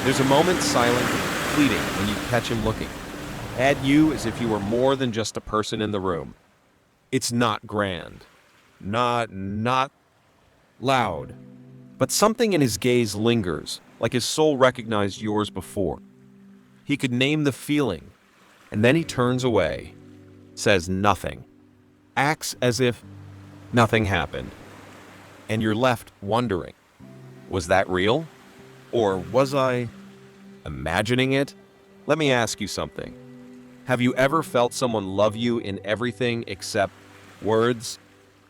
There's a moment silent, fleeting, when you catch him looking at you as if you were more than just a person in the room. It's not grand, not loud, but something in his gaze lingers, like his soul recognized yours before. He could name the feeling, and then he turns away, says nothing, acts as if nothing happened, and you're left wondering, was that real? Or was I imagining it? Let me ask you something. Have you ever felt someone love you in everything except words?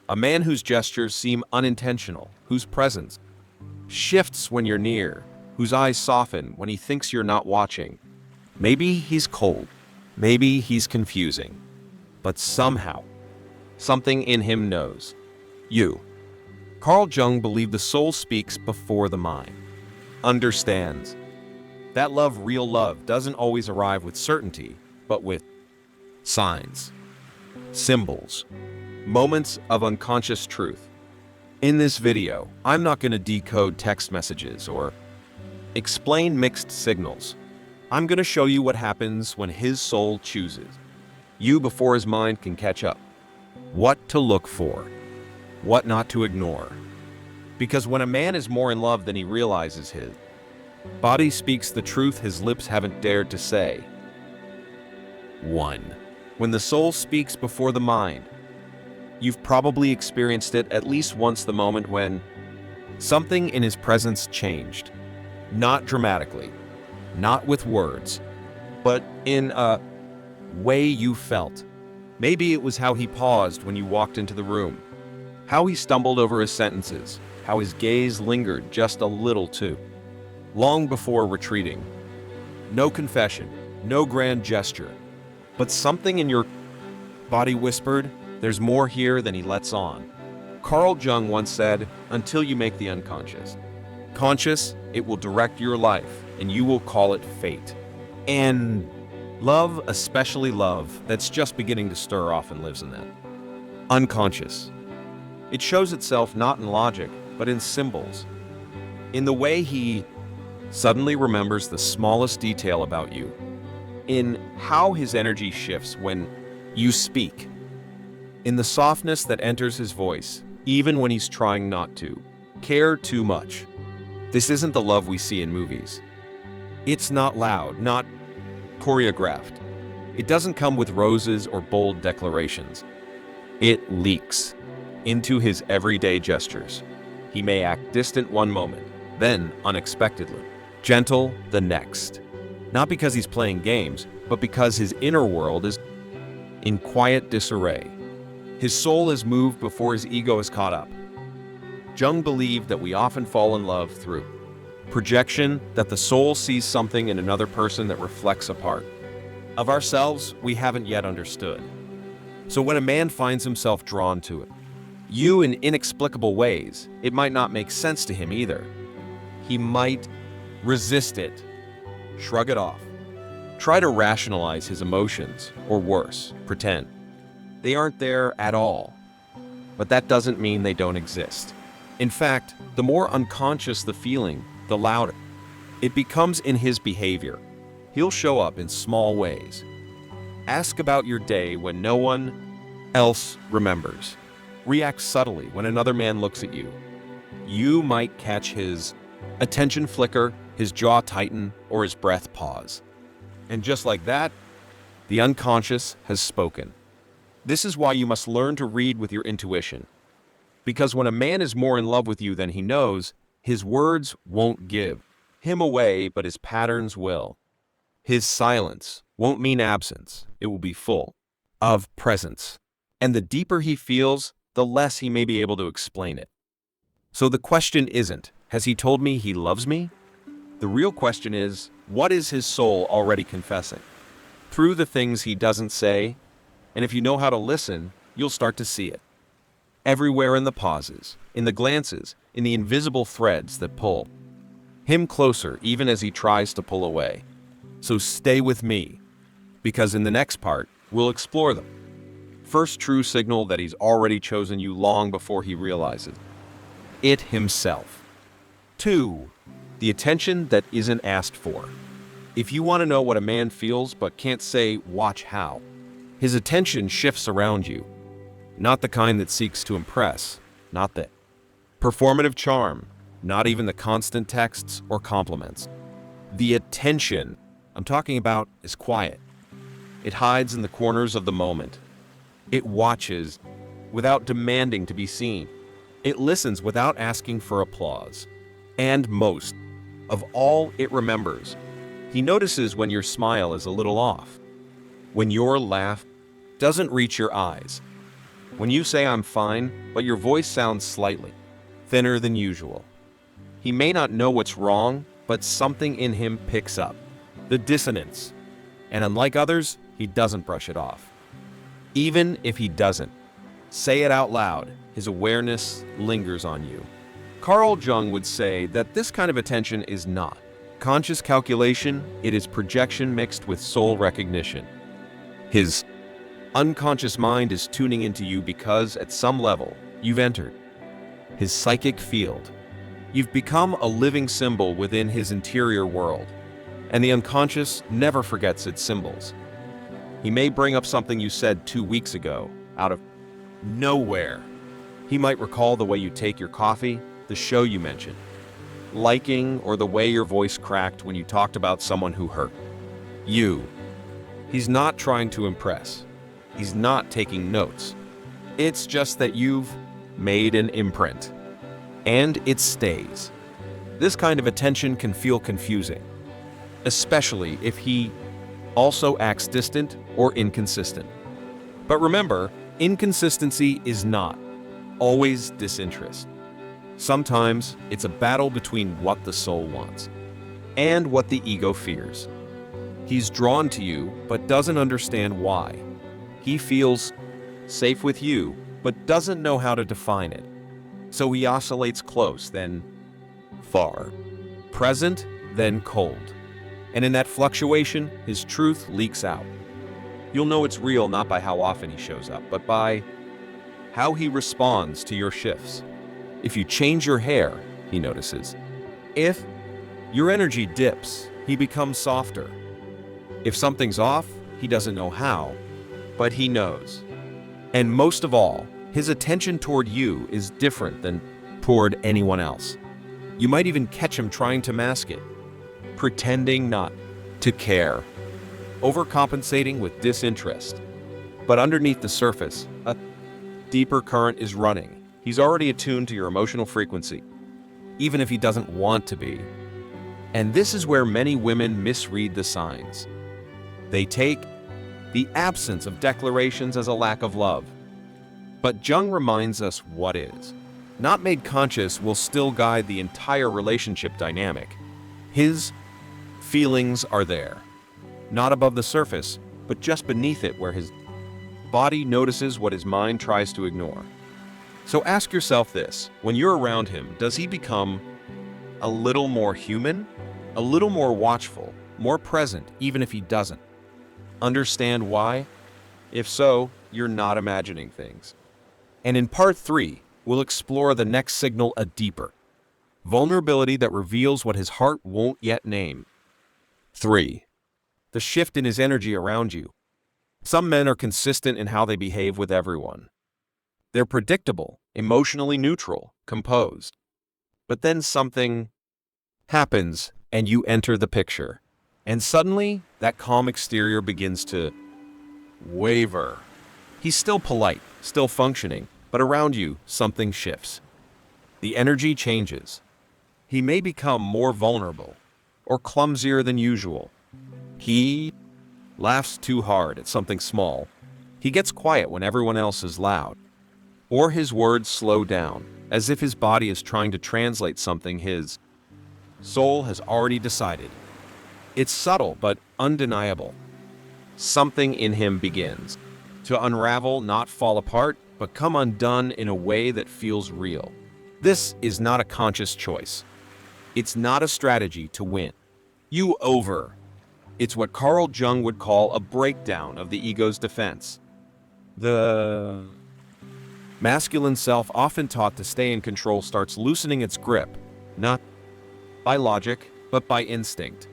A man whose gestures seem unintentional, whose presence shifts when you're near, whose eyes soften when he thinks you're not watching. Maybe he's cold, maybe he's confusing, but somehow, something in him knows. You. Carl Jung believed the soul speaks before the mind, understands. That love, real love, doesn't always arrive with certainty, but with signs, symbols, moments of unconscious truth. In this video, I'm not going to decode text messages or explain mixed signals. I'm going to show you what happens when his soul chooses you before his mind can catch up. What to look for, what not to ignore. Because when a man is more in love than he realizes, his body speaks the truth his lips haven't dared to say. 1. When the soul speaks before the mind, you've probably experienced it at least once, the moment when something in his presence changed. Not dramatically, not with words, but in a way you felt. Maybe it was how he paused when you walked into the room, how he stumbled over his sentences, how his gaze lingered just a little too long before retreating. No confession, no grand gesture, but something in your body whispered, there's more here than he lets on. Carl Jung once said, until you make the unconscious conscious, it will direct your life, and you will call it fate. And love, especially love that's just beginning to stir, often lives in that unconscious. It shows itself not in logic, but in symbols. In the way he suddenly remembers the smallest detail about you. In how his energy shifts when you speak. In the softness that enters his voice, even when he's trying not to care too much. This isn't the love we see in movies. It's not loud, not choreographed. It doesn't come with roses or bold declarations. It leaks into his everyday gestures. He may act distant one moment, then unexpectedly gentle the next. Not because he's playing games, but because his inner world is in quiet disarray. His soul has moved before his ego is caught up. Jung believed that we often fall in love through projection, that the soul sees something in another person that reflects a part of ourselves we haven't yet understood. So when a man finds himself drawn to it, you in inexplicable ways, it might not make sense to him either. He might resist it, shrug it off, try to rationalize his emotions, or worse, pretend they aren't there at all. But that doesn't mean they don't exist. In fact, the more unconscious the feeling, the louder it becomes in his behavior. He'll show up in small ways. Ask about your day when no one else remembers. React subtly when another man looks at you. You might catch his attention flicker, his jaw tighten, or his breath pause. And just like that, the unconscious has spoken. This is why you must learn to read with your intuition. Because when a man is more in love with you than he knows, his words won't give him away, but his patterns will. His silence won't mean absence. It will be full of presence. And the deeper he feels, the less he may be able to explain it. So the question isn't, has he told me he loves me? The real question is, what is his soul already confessing? Through the things he doesn't say, and if you know how to listen, you'll start to see it. Everywhere in the pauses, in the glances, in the invisible threads that pull him closer even as he tries to pull away. So stay with me, because in the next part, we'll explore them. First true signal that he's already chosen you long before he realizes it himself. 2. The attention that isn't asked for. If you want to know what a man feels but can't say, watch how, his attention shifts around you. Not the kind that seeks to impress, not the performative charm, not even the constant texts or compliments. The attention I'm talking about is quiet. It hides in the corners of the moment. It watches without demanding to be seen. It listens without asking for applause. And most of all, it remembers. He notices when your smile is a little off, when your laugh doesn't reach your eyes, when you say I'm fine, but your voice sounds slightly thinner than usual. He may not know what's wrong, but something in him picks up the dissonance. And unlike others, he doesn't brush it off. Even if he doesn't say it out loud, his awareness lingers on you. Carl Jung would say that this kind of attention is not conscious calculation, it is projection mixed with soul recognition. His unconscious mind is tuning into you because, at some level, you've entered his psychic field. You've become a living symbol within his interior world, and the unconscious never forgets its symbols. He may bring up something you said 2 weeks ago, out of nowhere. He might recall the way you take your coffee, the show you mentioned, liking, or the way your voice cracked when you talked about someone who hurt you. He's not trying to impress. He's not taking notes. It's just that you've made an imprint, and it stays. This kind of attention can feel confusing, especially if he also acts distant or inconsistent. But remember, inconsistency is not always disinterest. Sometimes it's a battle between what the soul wants and what the ego fears. He's drawn to you, but doesn't understand why. He feels safe with you, but doesn't know how to define it. So he oscillates close, then far, present, then cold. And in that fluctuation, his truth leaks out. You'll know it's real not by how often he shows up, but by how he responds to your shifts. If you change your hair, he notices. If your energy dips, he becomes softer. If something's off, he doesn't know how, but he knows. And most of all, his attention toward you is different than toward anyone else. You might even catch him trying to mask it, pretending not to care, overcompensating with disinterest. But underneath the surface, a deeper current is running. He's already attuned to your emotional frequency, even if he doesn't want to be. And this is where many women misread the signs. They take the absence of declarations as a lack of love. But Jung reminds us what is. Not made conscious will still guide the entire relationship dynamic. His feelings are there, not above the surface, but just beneath it, where his body notices what his mind tries to ignore. So ask yourself this: when you're around him, does he become a little more human, a little more watchful, more present, even if he doesn't understand why? If so, you're not imagining things. And in part 3, we'll explore the next signal a deeper vulnerability that reveals what his heart won't yet name. 3. The shift in his energy around you. Some men are consistent in how they behave with everyone. They're predictable, emotionally neutral, composed. But then something happens and you enter the picture. And suddenly, that calm exterior begins to waver. He's still polite, still functioning, but around you, something shifts. The energy changes. He may become more vulnerable or clumsier than usual. He laughs too hard at something small. He gets quiet when everyone else is loud. Or his words slow down, as if his body is trying to translate something his soul has already decided. It's subtle but undeniable. Something in him begins to unravel, not fall apart, but come undone in a way that feels real. This is not a conscious choice. It's not a strategy to win you over. It's what Carl Jung would call a breakdown of the ego's defense. The masculine self, often taught to stay in control, starts loosening its grip, not by logic, but by instinct.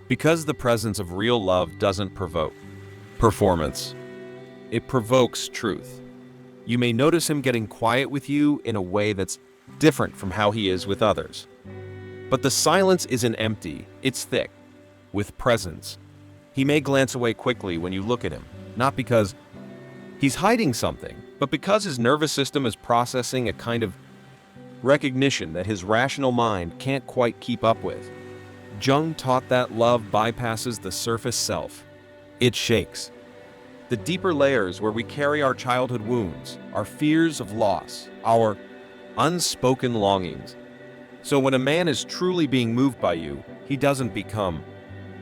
Because the presence of real love doesn't provoke performance. It provokes truth. You may notice him getting quiet with you in a way that's different from how he is with others. But the silence isn't empty, it's thick, with presence. He may glance away quickly when you look at him, not because he's hiding something, but because his nervous system is processing a kind of recognition that his rational mind can't quite keep up with. Jung taught that love bypasses the surface self. It shakes the deeper layers where we carry our childhood wounds, our fears of loss, our unspoken longings. So when a man is truly being moved by you, he doesn't become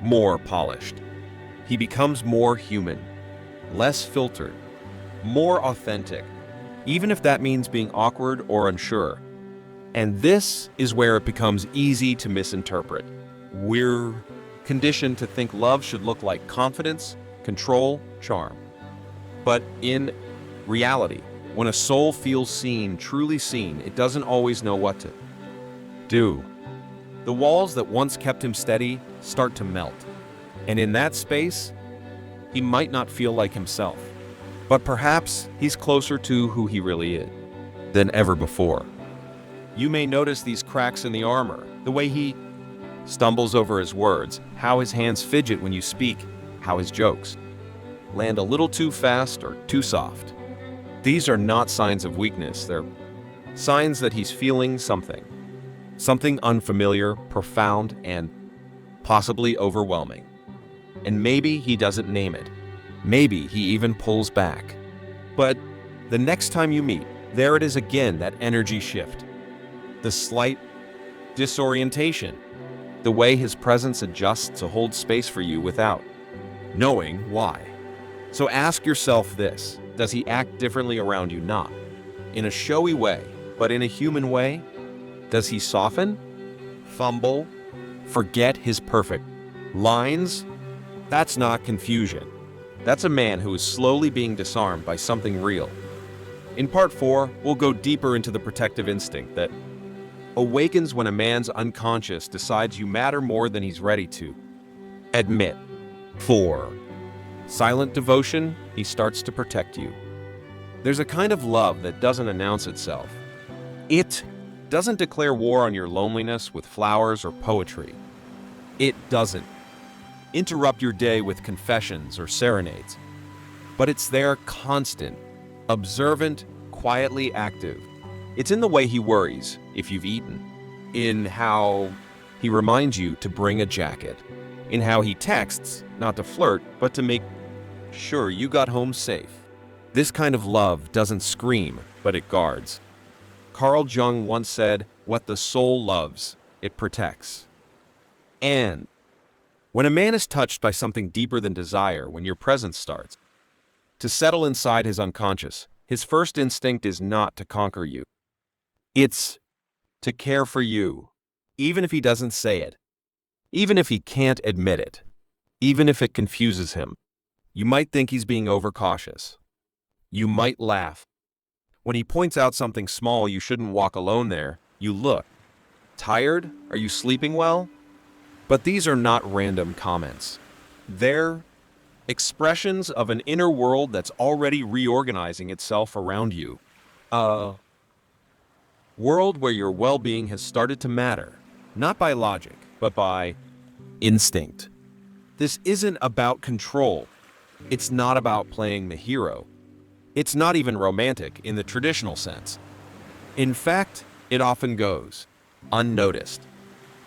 more polished. He becomes more human, less filtered, more authentic, even if that means being awkward or unsure. And this is where it becomes easy to misinterpret. We're conditioned to think love should look like confidence, control, charm. But in reality, when a soul feels seen, truly seen, it doesn't always know what to do. The walls that once kept him steady start to melt. And in that space, he might not feel like himself. But perhaps he's closer to who he really is than ever before. You may notice these cracks in the armor, the way he stumbles over his words, how his hands fidget when you speak, how his jokes land a little too fast or too soft. These are not signs of weakness, they're signs that he's feeling something. Something unfamiliar, profound, and possibly overwhelming. And maybe he doesn't name it. Maybe he even pulls back. But the next time you meet, there it is again, that energy shift. The slight disorientation. The way his presence adjusts to hold space for you without knowing why. So ask yourself this: does he act differently around you? Not in a showy way, but in a human way? Does he soften, fumble, forget his perfect lines? That's not confusion. That's a man who is slowly being disarmed by something real. In part 4, we'll go deeper into the protective instinct that awakens when a man's unconscious decides you matter more than he's ready to admit. 4. Silent devotion, he starts to protect you. There's a kind of love that doesn't announce itself. It doesn't declare war on your loneliness with flowers or poetry. It doesn't interrupt your day with confessions or serenades. But it's there, constant, observant, quietly active. It's in the way he worries if you've eaten, in how he reminds you to bring a jacket, in how he texts, not to flirt, but to make sure you got home safe. This kind of love doesn't scream, but it guards. Carl Jung once said, "What the soul loves, it protects." And when a man is touched by something deeper than desire, when your presence starts to settle inside his unconscious, his first instinct is not to conquer you. It's to care for you, even if he doesn't say it, even if he can't admit it, even if it confuses him. You might think he's being overcautious. You might laugh. When he points out something small, you shouldn't walk alone there. You look. Tired? Are you sleeping well? But these are not random comments. They're expressions of an inner world that's already reorganizing itself around you. A world where your well-being has started to matter, not by logic, but by instinct. This isn't about control. It's not about playing the hero. It's not even romantic in the traditional sense. In fact, it often goes unnoticed,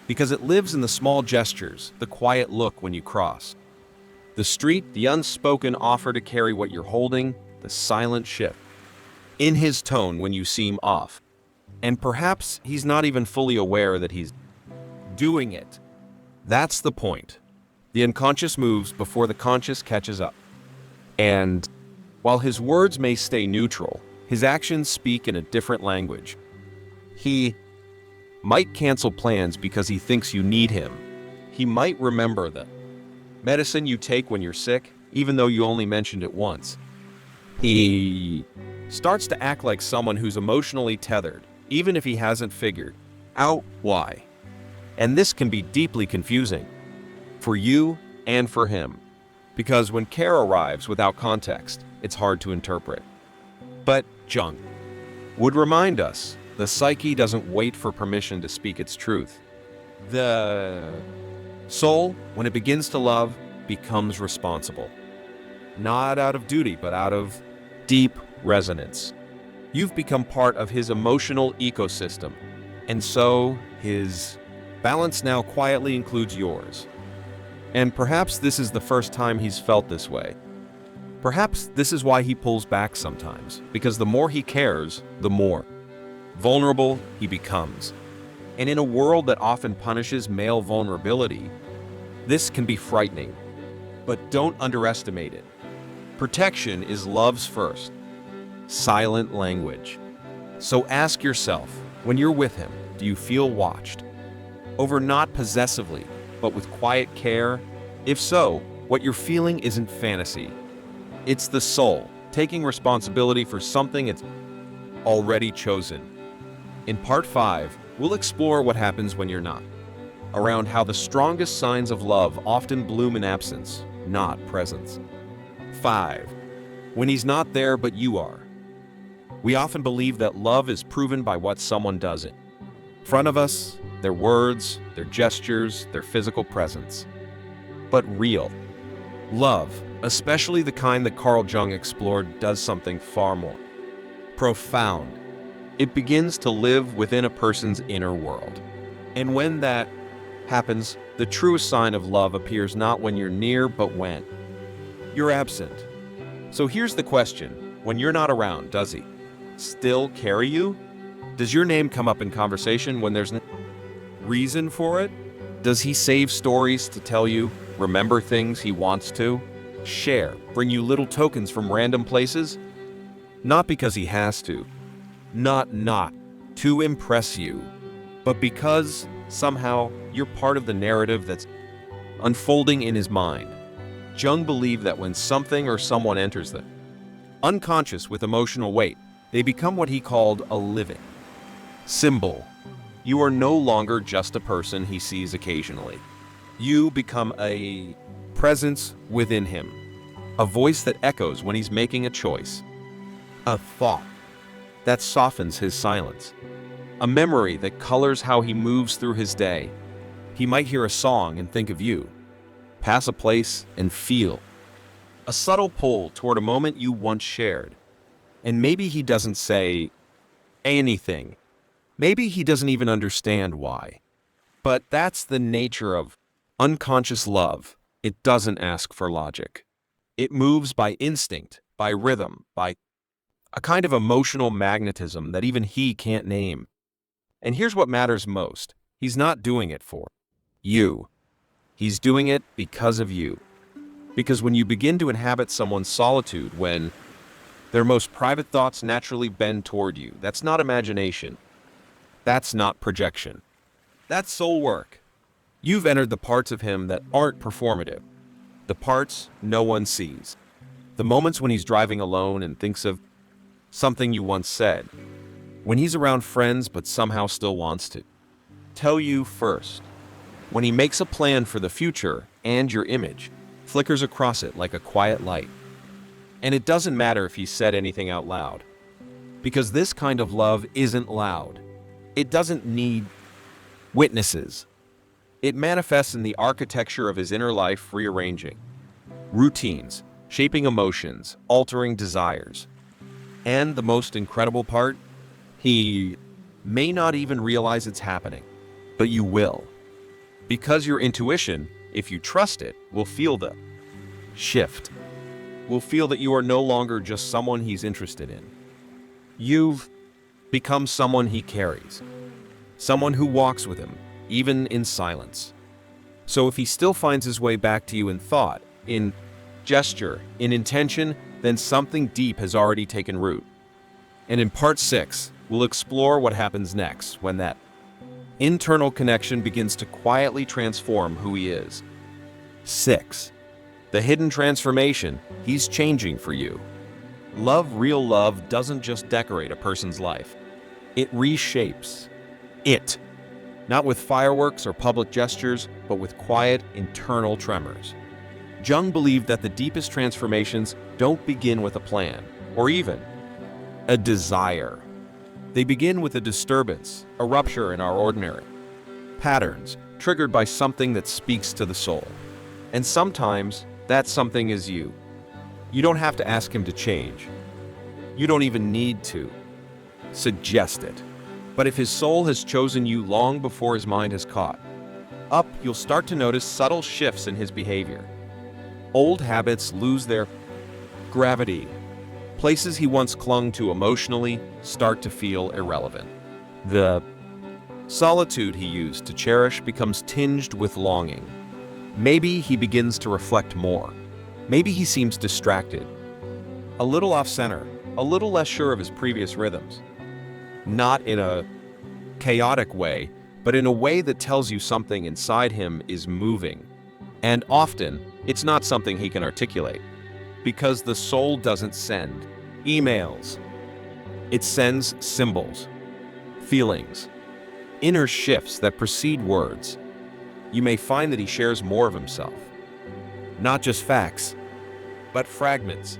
because it lives in the small gestures, the quiet look when you cross the street, the unspoken offer to carry what you're holding, the silent shift in his tone when you seem off. And perhaps he's not even fully aware that he's doing it. That's the point. The unconscious moves before the conscious catches up. And while his words may stay neutral, his actions speak in a different language. He might cancel plans because he thinks you need him. He might remember the medicine you take when you're sick, even though you only mentioned it once. He starts to act like someone who's emotionally tethered, even if he hasn't figured out why. And this can be deeply confusing for you and for him, because when care arrives without context, it's hard to interpret. But Jung would remind us the psyche doesn't wait for permission to speak its truth. The soul, when it begins to love, becomes responsible. Not out of duty, but out of deep resonance. You've become part of his emotional ecosystem, and so his balance now quietly includes yours. And perhaps this is the first time he's felt this way. Perhaps this is why he pulls back sometimes, because the more he cares, the more vulnerable he becomes. And in a world that often punishes male vulnerability, this can be frightening. But don't underestimate it. Protection is love's first, silent language. So ask yourself, when you're with him, do you feel watched? Over not possessively, but with quiet care? If so, what you're feeling isn't fantasy. It's the soul taking responsibility for something it's already chosen. In Part 5, we'll explore what happens when you're not, around how the strongest signs of love often bloom in absence, not presence. 5. When he's not there but you are. We often believe that love is proven by what someone does in front of us, their words, their gestures, their physical presence. But real love, especially the kind that Carl Jung explored, does something far more profound. It begins to live within a person's inner world. And when that happens, the truest sign of love appears not when you're near, but when you're absent. So here's the question. When you're not around, does he still carry you? Does your name come up in conversation when there's no reason for it? Does he save stories to tell you, remember things he wants to share, bring you little tokens from random places? Not because he has to, not to impress you, but because somehow you're part of the narrative that's unfolding in his mind. Jung believed that when something or someone enters the unconscious with emotional weight, they become what he called a living symbol. You are no longer just a person he sees occasionally. You become a presence within him, a voice that echoes when he's making a choice, a thought that softens his silence, a memory that colors how he moves through his day. He might hear a song and think of you, pass a place and feel a subtle pull toward a moment you once shared. And maybe he doesn't say anything. Maybe he doesn't even understand why. But that's the nature of unconscious love. It doesn't ask for logic. It moves by instinct, by rhythm, by a kind of emotional magnetism that even he can't name. And here's what matters most. He's not doing it for you. He's doing it because of you. Because when you begin to inhabit someone's solitude, when their most private thoughts naturally bend toward you, that's not imagination. That's not projection. That's soul work. You've entered the parts of him that aren't performative. The parts no one sees. The moments when he's driving alone and thinks of something you once said. When he's around friends but somehow still wants to tell you first. When he makes a plan for the future and your image flickers across it like a quiet light. And it doesn't matter if he said anything out loud, because this kind of love isn't loud. It doesn't need witnesses. It manifests in the architecture of his inner life, rearranging routines, shaping emotions, altering desires. And the most incredible part, he may not even realize it's happening, but you will. Because your intuition, if you trust it, will feel the shift. Will feel that you are no longer just someone he's interested in. You've become someone he carries. Someone who walks with him, even in silence. So if he still finds his way back to you in thought, in gesture, in intention, then something deep has already taken root. And in Part 6, we'll explore what happens next when that internal connection begins to quietly transform who he is. 6. The hidden transformation he's changing for you. Love, real love, doesn't just decorate a person's life. It reshapes it. Not with fireworks or public gestures, but with quiet, internal tremors. Jung believed that the deepest transformations don't begin with a plan, or even a desire. They begin with a disturbance, a rupture in our ordinary patterns, triggered by something that speaks to the soul. And sometimes, that something is you. You don't have to ask him to change. You don't even need to suggest it. But if his soul has chosen you long before his mind has caught up, you'll start to notice subtle shifts in his behavior. Old habits lose their gravity. Places he once clung to emotionally start to feel irrelevant. The solitude he used to cherish becomes tinged with longing. Maybe he begins to reflect more. Maybe he seems distracted, a little off-center, a little less sure of his previous rhythms. Not in a chaotic way, but in a way that tells you something inside him is moving. And often, it's not something he can articulate, because the soul doesn't send emails. It sends symbols, feelings, inner shifts that precede words. You may find that he shares more of himself. Not just facts, but fragments,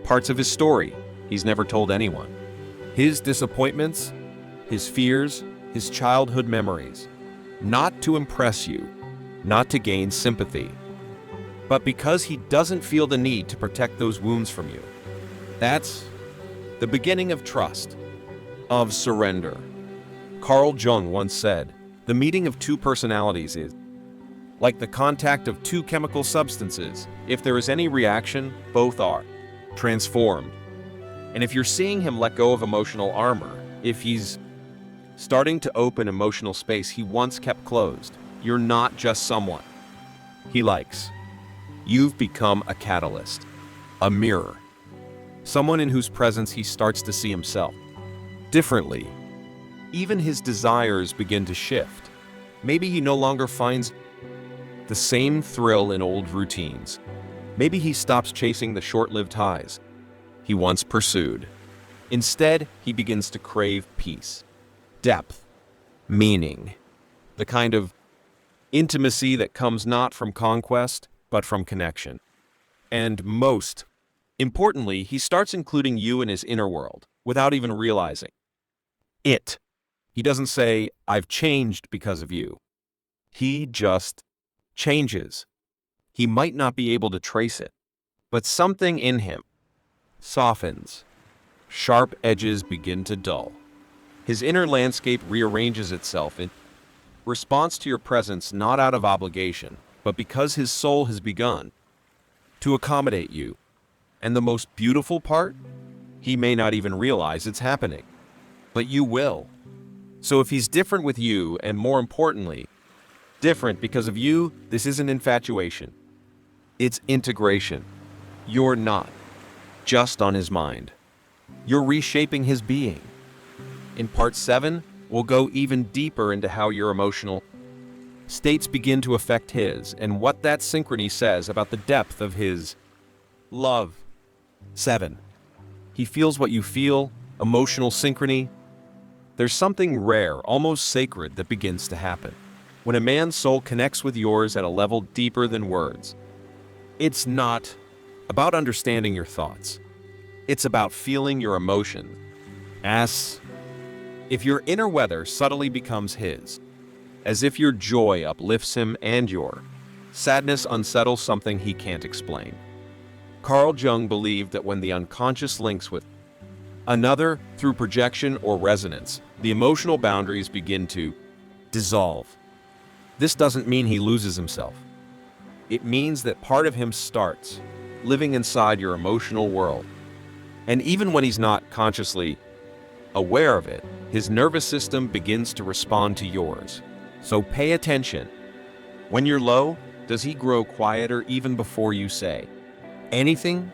parts of his story he's never told anyone. His disappointments, his fears, his childhood memories. Not to impress you, not to gain sympathy, but because he doesn't feel the need to protect those wounds from you. That's the beginning of trust, of surrender. Carl Jung once said, "The meeting of two personalities is like the contact of two chemical substances. If there is any reaction, both are transformed." And if you're seeing him let go of emotional armor, if he's starting to open emotional space he once kept closed, you're not just someone he likes. You've become a catalyst, a mirror, someone in whose presence he starts to see himself differently. Even his desires begin to shift. Maybe he no longer finds the same thrill in old routines. Maybe he stops chasing the short-lived highs he once pursued. Instead, he begins to crave peace, depth, meaning, the kind of intimacy that comes not from conquest, but from connection. And most importantly, he starts including you in his inner world without even realizing it. He doesn't say, "I've changed because of you." He just changes. He might not be able to trace it, but something in him softens. Sharp edges begin to dull. His inner landscape rearranges itself in response to your presence, not out of obligation, but because his soul has begun to accommodate you. And the most beautiful part? He may not even realize it's happening, but you will. So if he's different with you, and more importantly, different because of you, this isn't infatuation. It's integration. You're not just on his mind. You're reshaping his being. In part 7, we'll go even deeper into how your emotional states begin to affect his, and what that synchrony says about the depth of his love. 7. He feels what you feel, emotional synchrony. There's something rare, almost sacred, that begins to happen when a man's soul connects with yours at a level deeper than words. It's not about understanding your thoughts. It's about feeling your emotion. As if your inner weather subtly becomes his, as if your joy uplifts him and your sadness unsettles something he can't explain. Carl Jung believed that when the unconscious links with another through projection or resonance, the emotional boundaries begin to dissolve. This doesn't mean he loses himself. It means that part of him starts living inside your emotional world. And even when he's not consciously aware of it, his nervous system begins to respond to yours. So pay attention. When you're low, does he grow quieter even before you say anything?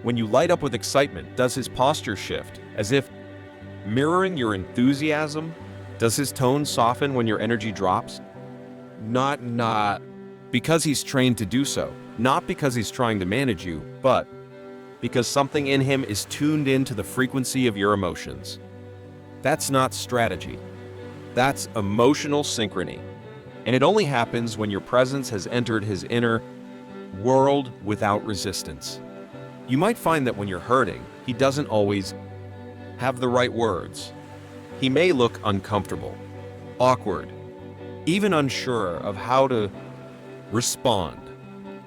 When you light up with excitement, does his posture shift, as if mirroring your enthusiasm? Does his tone soften when your energy drops? Not because he's trained to do so, not because he's trying to manage you, but because something in him is tuned into the frequency of your emotions. That's not strategy. That's emotional synchrony. And it only happens when your presence has entered his inner world without resistance. You might find that when you're hurting, he doesn't always have the right words. He may look uncomfortable, awkward, even unsure of how to respond.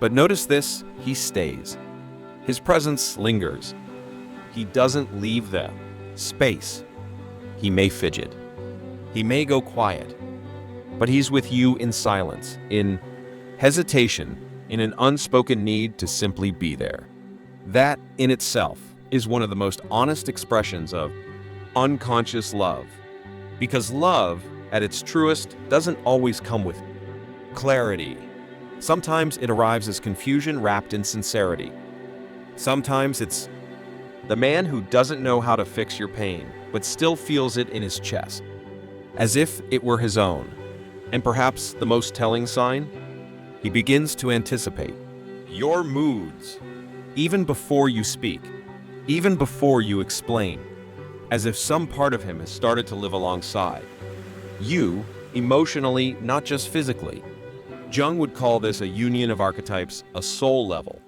But notice this, he stays. His presence lingers. He doesn't leave the space. He may fidget. He may go quiet. But he's with you in silence, in hesitation, in an unspoken need to simply be there. That, in itself, is one of the most honest expressions of unconscious love. Because love, at its truest, doesn't always come with clarity. Sometimes it arrives as confusion wrapped in sincerity. Sometimes it's the man who doesn't know how to fix your pain, but still feels it in his chest, as if it were his own. And perhaps the most telling sign? He begins to anticipate your moods, even before you speak, even before you explain, as if some part of him has started to live alongside you, emotionally, not just physically. Jung would call this a union of archetypes, a soul level.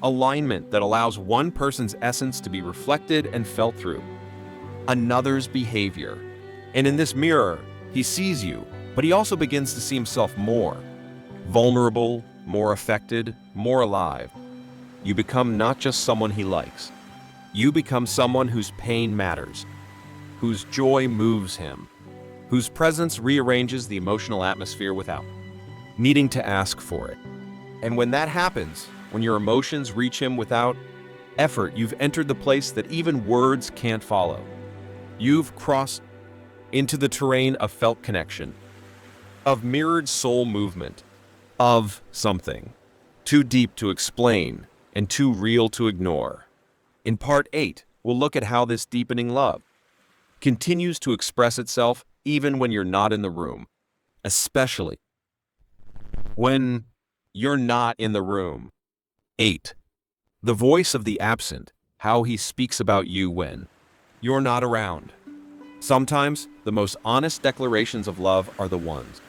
Alignment that allows one person's essence to be reflected and felt through another's behavior. And in this mirror, he sees you, but he also begins to see himself more vulnerable, more affected, more alive. You become not just someone he likes. You become someone whose pain matters, whose joy moves him, whose presence rearranges the emotional atmosphere without needing to ask for it. And when that happens, when your emotions reach him without effort, you've entered the place that even words can't follow. You've crossed into the terrain of felt connection, of mirrored soul movement, of something too deep to explain and too real to ignore. In Part 8, we'll look at how this deepening love continues to express itself even when you're not in the room, especially when you're not in the room. 8. The voice of the absent, how he speaks about you when you're not around. Sometimes, the most honest declarations of love are the ones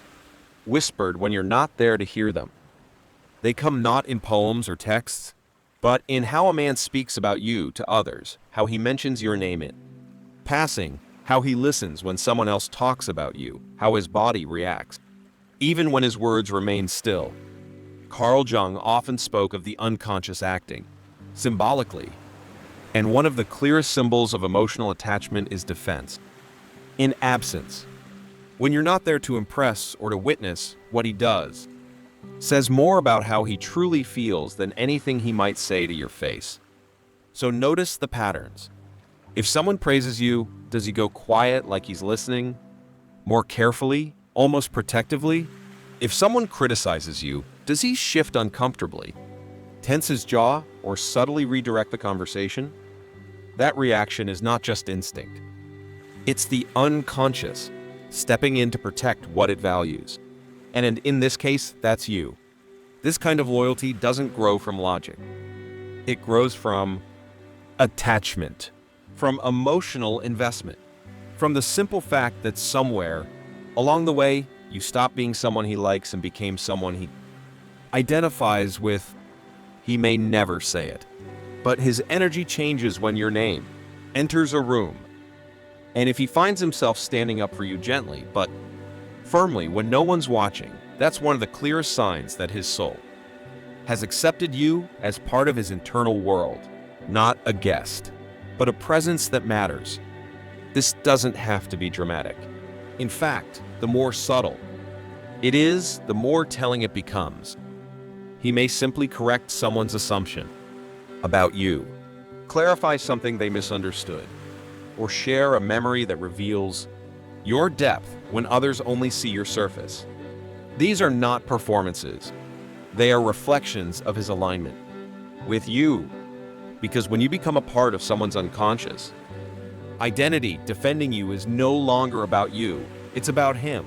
whispered when you're not there to hear them. They come not in poems or texts, but in how a man speaks about you to others, how he mentions your name in passing, how he listens when someone else talks about you, how his body reacts, even when his words remain still. Carl Jung often spoke of the unconscious acting, symbolically, and one of the clearest symbols of emotional attachment is defense. In absence, when you're not there to impress or to witness what he does, says more about how he truly feels than anything he might say to your face. So notice the patterns. If someone praises you, does he go quiet like he's listening, more carefully, almost protectively? If someone criticizes you, does he shift uncomfortably, tense his jaw, or subtly redirect the conversation? That reaction is not just instinct. It's the unconscious, stepping in to protect what it values. And in this case, that's you. This kind of loyalty doesn't grow from logic. It grows from attachment, from emotional investment, from the simple fact that somewhere along the way, you stopped being someone he likes and became someone he identifies with. He may never say it, but his energy changes when your name enters a room. And if he finds himself standing up for you gently, but firmly when no one's watching, that's one of the clearest signs that his soul has accepted you as part of his internal world, not a guest, but a presence that matters. This doesn't have to be dramatic. In fact, the more subtle it is, the more telling it becomes. He may simply correct someone's assumption about you, clarify something they misunderstood, or share a memory that reveals your depth when others only see your surface. These are not performances. They are reflections of his alignment with you. Because when you become a part of someone's unconscious identity, defending you is no longer about you. It's about him.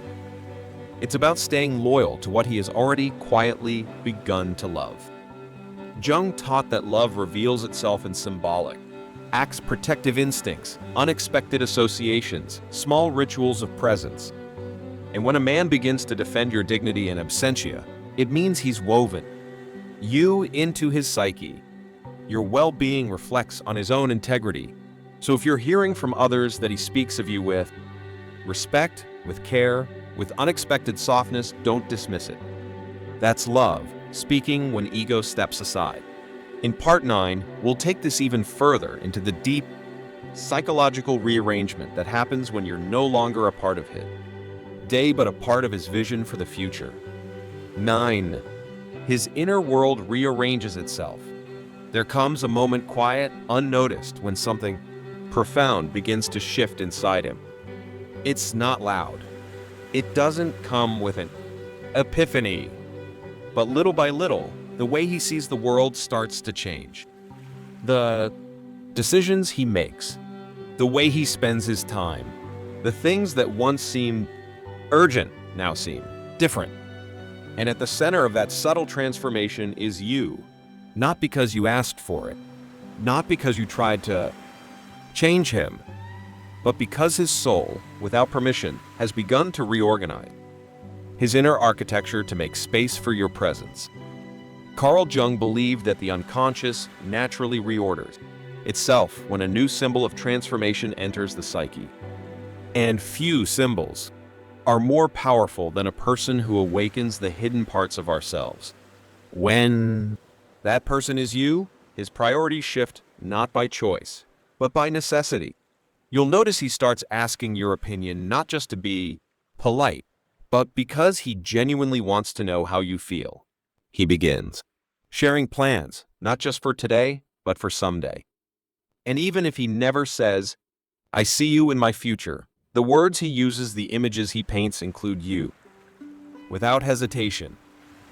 It's about staying loyal to what he has already quietly begun to love. Jung taught that love reveals itself in symbolic acts, protective instincts, unexpected associations, small rituals of presence. And when a man begins to defend your dignity in absentia, it means he's woven you into his psyche. Your well-being reflects on his own integrity. So if you're hearing from others that he speaks of you with respect, with care, with unexpected softness, don't dismiss it. That's love, speaking when ego steps aside. In Part 9, we'll take this even further into the deep psychological rearrangement that happens when you're no longer a part of his day, but a part of his vision for the future. 9. His inner world rearranges itself. There comes a moment quiet, unnoticed, when something profound begins to shift inside him. It's not loud. It doesn't come with an epiphany. But little by little, the way he sees the world starts to change. The decisions he makes, the way he spends his time, the things that once seemed urgent now seem different. And at the center of that subtle transformation is you, not because you asked for it, not because you tried to change him, but because his soul, without permission, has begun to reorganize his inner architecture to make space for your presence. Carl Jung believed that the unconscious naturally reorders itself when a new symbol of transformation enters the psyche. And few symbols are more powerful than a person who awakens the hidden parts of ourselves. When that person is you, his priorities shift not by choice, but by necessity. You'll notice he starts asking your opinion not just to be polite, but because he genuinely wants to know how you feel. He begins sharing plans, not just for today, but for someday. And even if he never says, "I see you in my future," the words he uses, the images he paints include you. Without hesitation.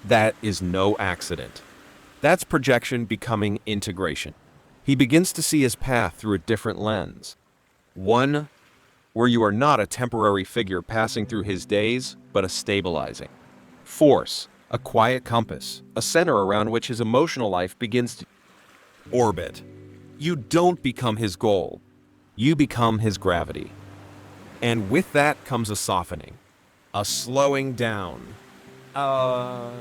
That is no accident. That's projection becoming integration. He begins to see his path through a different lens. One where you are not a temporary figure passing through his days, but a stabilizing force, a quiet compass, a center around which his emotional life begins to orbit. You don't become his goal. You become his gravity. And with that comes a softening, a slowing down, a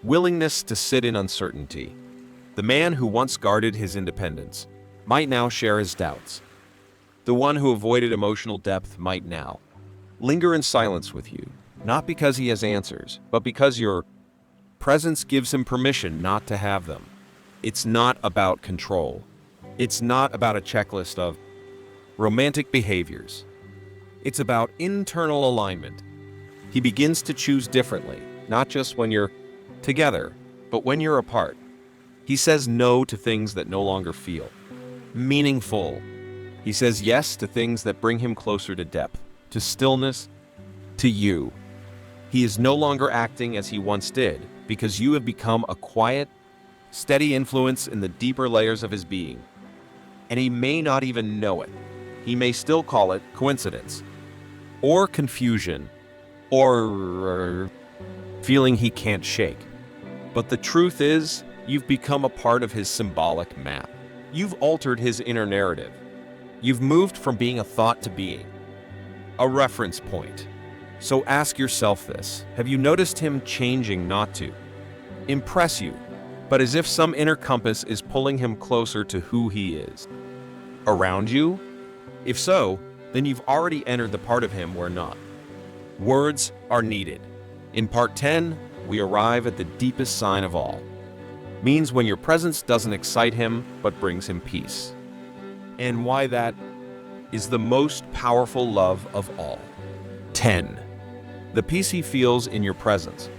willingness to sit in uncertainty. The man who once guarded his independence might now share his doubts. The one who avoided emotional depth might now linger in silence with you, not because he has answers, but because your presence gives him permission not to have them. It's not about control. It's not about a checklist of romantic behaviors. It's about internal alignment. He begins to choose differently, not just when you're together, but when you're apart. He says no to things that no longer feel meaningful. He says yes to things that bring him closer to depth, to stillness, to you. He is no longer acting as he once did, because you have become a quiet, steady influence in the deeper layers of his being. And he may not even know it. He may still call it coincidence, or confusion, or feeling he can't shake. But the truth is, you've become a part of his symbolic map. You've altered his inner narrative. You've moved from being a thought to being a reference point. So ask yourself this: have you noticed him changing not to impress you, but as if some inner compass is pulling him closer to who he is? Around you? If so, then you've already entered the part of him where not words are needed. In Part 10, we arrive at the deepest sign of all. Means when your presence doesn't excite him, but brings him peace. And why that is the most powerful love of all. 10. The peace he feels in your presence.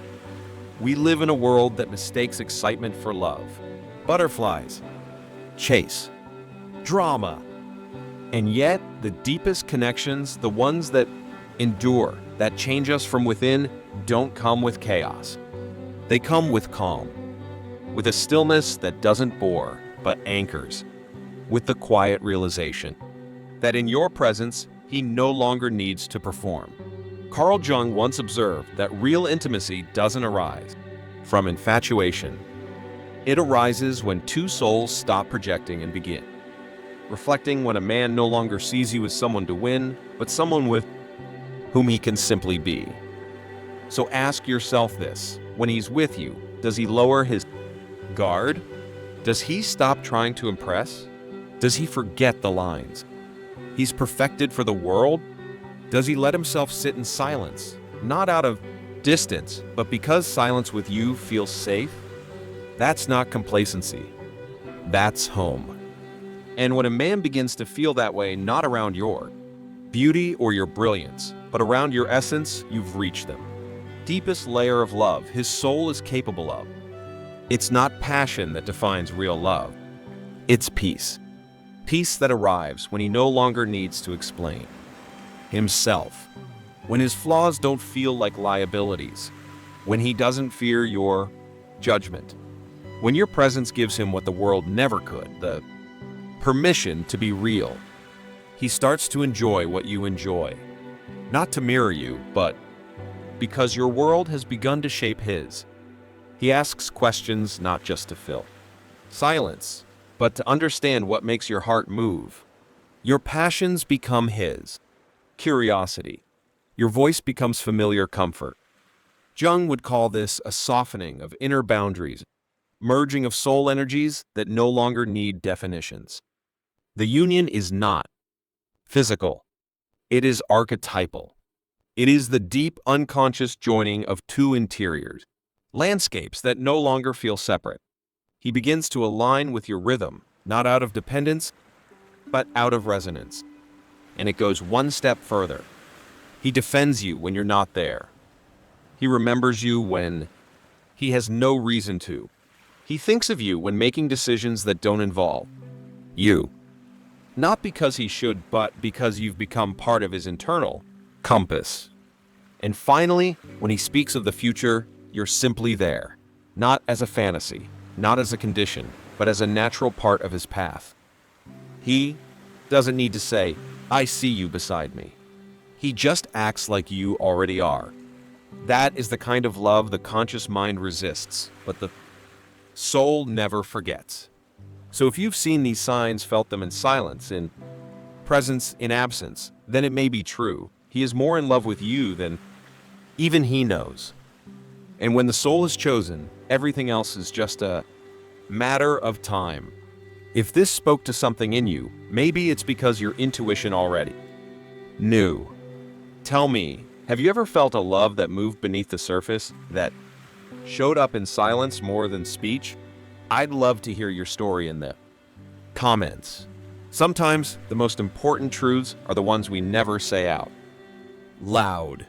We live in a world that mistakes excitement for love. Butterflies, chase, drama. And yet, the deepest connections, the ones that endure, that change us from within, don't come with chaos. They come with calm, with a stillness that doesn't bore, but anchors, with the quiet realization that in your presence, he no longer needs to perform. Carl Jung once observed that real intimacy doesn't arise from infatuation. It arises when two souls stop projecting and begin reflecting, when a man no longer sees you as someone to win, but someone with whom he can simply be. So ask yourself this: when he's with you, does he lower his guard? Does he stop trying to impress? Does he forget the lines he's perfected for the world? Does he let himself sit in silence, not out of distance, but because silence with you feels safe? That's not complacency. That's home. And when a man begins to feel that way, not around your beauty or your brilliance, but around your essence, you've reached them. Deepest layer of love his soul is capable of. It's not passion that defines real love. It's peace. Peace that arrives when he no longer needs to explain himself. When his flaws don't feel like liabilities. When he doesn't fear your judgment. When your presence gives him what the world never could, the permission to be real. He starts to enjoy what you enjoy. Not to mirror you, but because your world has begun to shape his. He asks questions not just to fill silence, but to understand what makes your heart move. Your passions become his curiosity. Your voice becomes familiar comfort. Jung would call this a softening of inner boundaries, merging of soul energies that no longer need definitions. The union is not physical. It is archetypal. It is the deep unconscious joining of two interiors, landscapes that no longer feel separate. He begins to align with your rhythm, not out of dependence, but out of resonance. And it goes one step further. He defends you when you're not there. He remembers you when he has no reason to. He thinks of you when making decisions that don't involve you. Not because he should, but because you've become part of his internal compass. And finally, when he speaks of the future, you're simply there. Not as a fantasy, not as a condition, but as a natural part of his path. He doesn't need to say, "I see you beside me." He just acts like you already are. That is the kind of love the conscious mind resists, but the soul never forgets. So if you've seen these signs, felt them in silence, in presence, in absence, then it may be true. He is more in love with you than even he knows. And when the soul is chosen, everything else is just a matter of time. If this spoke to something in you, maybe it's because your intuition already knew. Tell me, have you ever felt a love that moved beneath the surface, that showed up in silence more than speech? I'd love to hear your story in the comments. Sometimes the most important truths are the ones we never say out loud.